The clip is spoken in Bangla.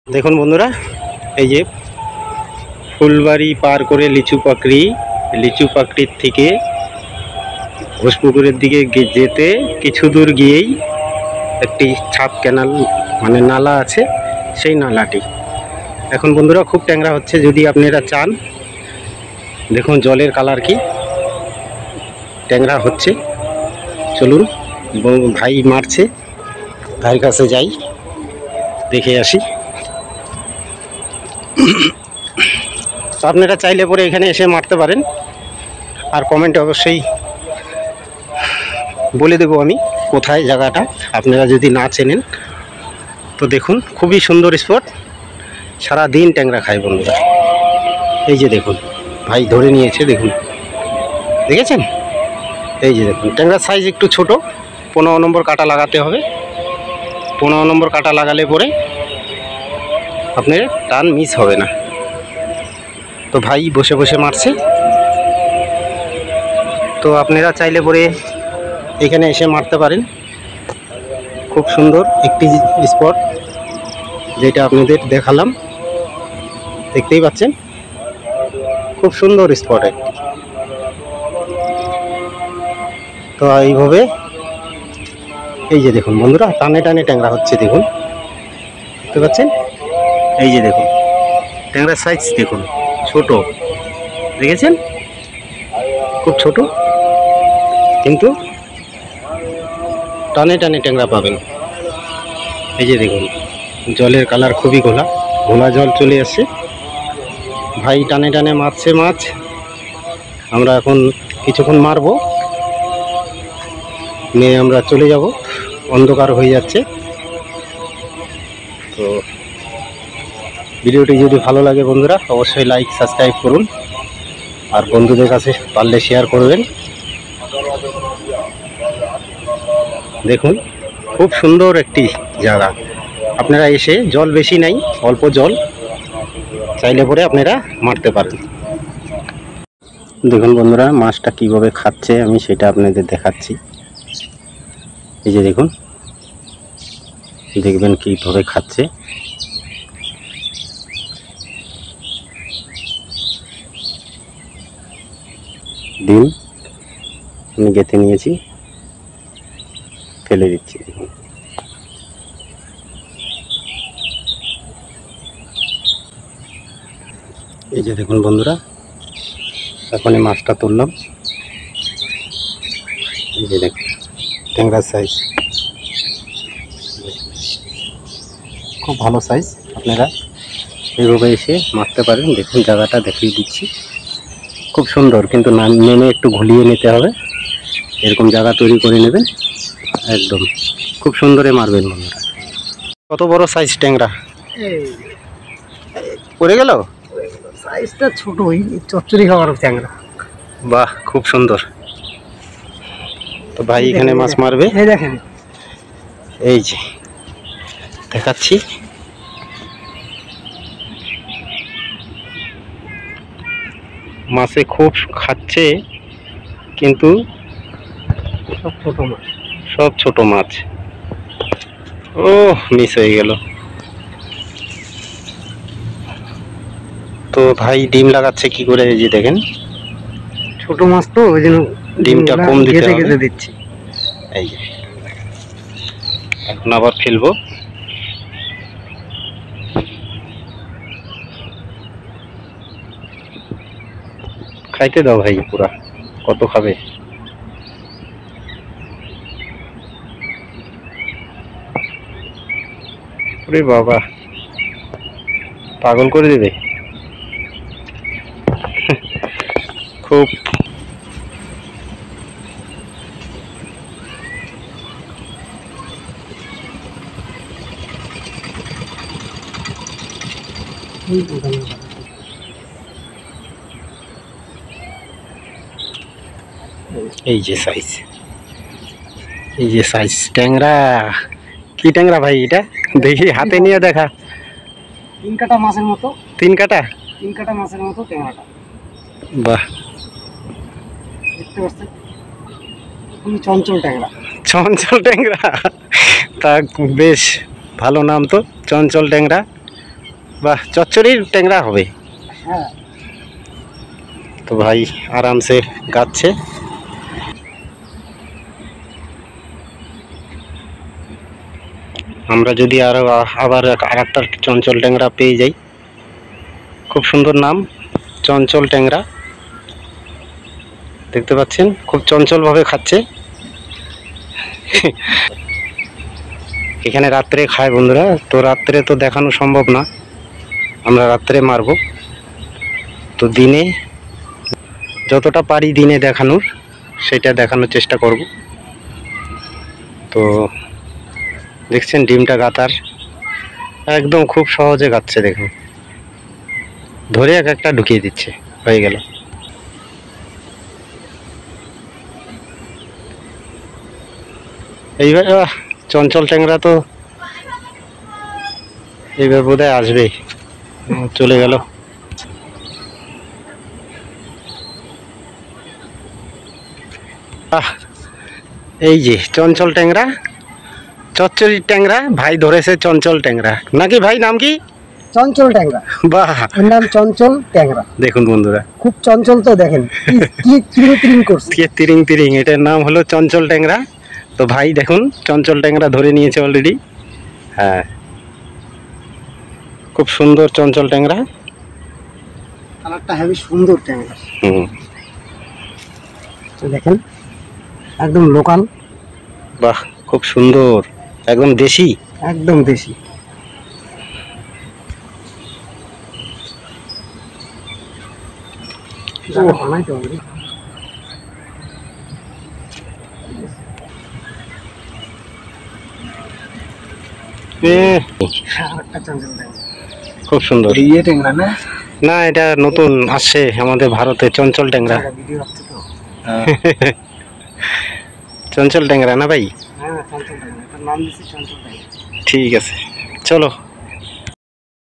দেখুন বন্ধুরা, এই যে ফুলবাড়ি পার করে লিচু পাকড়ির থেকে ঘোষপুকুরের দিকে যেতে কিছু দূর গিয়েই একটি ছাপ ক্যানাল মানে নালা আছে, সেই নালাটি এখন বন্ধুরা খুব ট্যাংরা হচ্ছে। যদি আপনারা চান, দেখুন জলের কালার কি ট্যাংরা হচ্ছে। চলুন ভাই মারছে, ভাইয়ের কাছে যাই, দেখে আসি। আপনারা চাইলে পরে এখানে এসে মারতে পারেন, আর কমেন্টে অবশ্যই বলে দেবো আমি কোথায় জায়গাটা, আপনারা যদি না চেনেন তো। দেখুন খুবই সুন্দর স্পট, সারা দিন ট্যাংরা খায় বন্ধুরা। এই যে দেখুন ভাই ধরে নিয়েছে, দেখুন দেখেছেন? এই যে দেখুন ট্যাংরার সাইজ একটু ছোট, 15 নম্বর কাঁটা লাগাতে হবে। 15 নম্বর কাঁটা লাগালে পরে আপনার টান মিস হবে না। তো ভাই বসে বসে মারছে। তো আপনারা চাইলে পরে এখানে এসে মারতে পারেন। খুব সুন্দর একটি স্পট, যেটা আপনাদের দেখালাম, দেখতেই পাচ্ছেন খুব সুন্দর স্পট একটি। তো এইভাবে এই যে দেখুন বন্ধুরা, টানে টানে ট্যাংরা হচ্ছে, দেখুন দেখতে পাচ্ছেন? এই যে দেখুন ট্যাংরার সাইজ দেখুন, ছোট, দেখেছেন? খুব ছোট, কিন্তু টানে টানে ট্যাংরা পাবেন। এই যে দেখুন জলের কালার খুবই ঘোলা ঘোলা জল চলে আসছে। ভাই টানে টানে মারছে মাছ। আমরা এখন কিছুক্ষণ মারবো, নিয়ে আমরা চলে যাব, অন্ধকার হয়ে যাচ্ছে। তো ভিডিওটি যদি ভালো লাগে বন্ধুরা, অবশ্যই লাইক সাবস্ক্রাইব করুন, আর বন্ধুদের কাছে পারলে শেয়ার করবেন। দেখুন খুব সুন্দর একটি জায়গা, আপনারা এসে, জল বেশি নাই, অল্প জল, চাইলে পরে আপনারা মারতে পারেন। দেখুন বন্ধুরা মাছটা কিভাবে খাচ্ছে, আমি সেটা আপনাদের দেখাচ্ছি। এই যে দেখুন, দেখবেন কিভাবে খাচ্ছে। ডিম আমি গেঁথে নিয়েছি, ফেলে দিচ্ছি। দেখুন এই যে দেখুন বন্ধুরা, এখন এই মাছটা তুললাম। এই যে দেখুন ট্যাংরার সাইজ খুব ভালো সাইজ, আপনারা এইভাবে এসে মারতে পারেন। দেখুন জায়গাটা দেখিয়ে দিচ্ছি, খুব সুন্দর, কিন্তু নেমে একটু ঘুলিয়ে নিতে হবে। এরকম জায়গা তৈরি করে নেবেন, একদম খুব সুন্দরে মারবেন বন্ধুরা। কত বড় সাইজ ট্যাংরা পড়ে গেল, সাইজটা ছোটই, চচ্চড়ি খাওয়ার ট্যাংরা। বাহ খুব সুন্দর। তো ভাই এখানে মাছ মারবে, এই দেখেন, এই যে দেখাচ্ছি। মাছে খুব খাচ্ছে, কিন্তু সব ছোট মাছ, সব ছোট মাছ। ও মিস হয়ে গেল। তো ভাই ডিম লাগাচ্ছে কি করে, এই যে দেখেন, ছোট মাছ তো ওই জন্য ডিমটা কম দিতে হবে। গেঁথে দিচ্ছি। এই যে এখন আবার ফেলবো। খাইতে দাও ভাই, পুরা কত খাবে। ওরে বাবা, পাগল করে দেবে। খুব এই যে সাইজ, এই যে সাইজ ট্যাংরা। কি ট্যাংরা ভাই এটা, দেখি হাতে নিয়ে দেখা। 3 কাটা মাছের মতো, 3 কাটা, 3 কাটা মাছের মতো ট্যাংরাটা। বাহ দেখতে পাচ্ছেন, খুবই চঞ্চল ট্যাংরা। চঞ্চল ট্যাংরা, তা বেশ ভালো নাম তো, চঞ্চল ট্যাংরা। বাহ, চচ্চড়ির ট্যাংরা হবে। হ্যাঁ, তো ভাই আরামসে গাচ্ছে। আমরা যদি আবার আরেকটা চঞ্চল ট্যাংরা পেয়ে যাই, খুব সুন্দর নাম, চঞ্চল ট্যাংরা। দেখতে পাচ্ছেন খুব চঞ্চল ভাবে খাচ্ছে। এখানে রাত্রে খায় বন্ধুরা, তো রাত্রে তো দেখানো সম্ভব না, আমরা রাত্রে মারবো। তো দিনে যতটা পারি দিনে দেখানোর, সেটা দেখানোর চেষ্টা করব। তো দেখছেন ডিমটা গাতার একদম খুব সহজে গাচ্ছে, দেখুন ধরে এক একটা ঢুকিয়ে দিচ্ছে, হয়ে গেল। এইবার চঞ্চল ট্যাংরা তো এইবার বোধহয় আসবে, চলে গেল। এই যে চঞ্চল ট্যাংরা, চচ্চড়ির ট্যাংরা ভাই ধরেছে, চঞ্চল ট্যাংরা নাকি ভাই? নাম কি? চঞ্চল ট্যাংরা। বাহ, এর নাম চঞ্চল ট্যাংরা। দেখুন বন্ধুরা, খুব চঞ্চল তো, দেখেন কি তিরিং তিরিং করছে। তিরিং তিরিং, এটার নাম হলো চঞ্চল ট্যাংরা। তো ভাই দেখুন চঞ্চল ট্যাংরা ধরে নিয়েছে অলরেডি। হ্যাঁ, খুব সুন্দর চঞ্চল ট্যাংরা। কালারটা হেবি সুন্দর ট্যাংরা। হুম, দেখেন একদম লোকাল, বাহ খুব সুন্দর, একদম দেশি। একদম দেশি। বানাইতে হবে। আরেকটা চঞ্চল ট্যাংরা। খুব সুন্দর। ইয়ে ট্যাংরা না? না, এটা নতুন আসছে আমাদের ভারতে, চঞ্চল ট্যাংরা। ভিডিও হচ্ছে তো। চঞ্চল ট্যাংরা না ভাই? হ্যাঁ, চঞ্চল ট্যাংরা, এটার নাম দিয়েছে চঞ্চল ট্যাংরা। ঠিক আছে, চলো।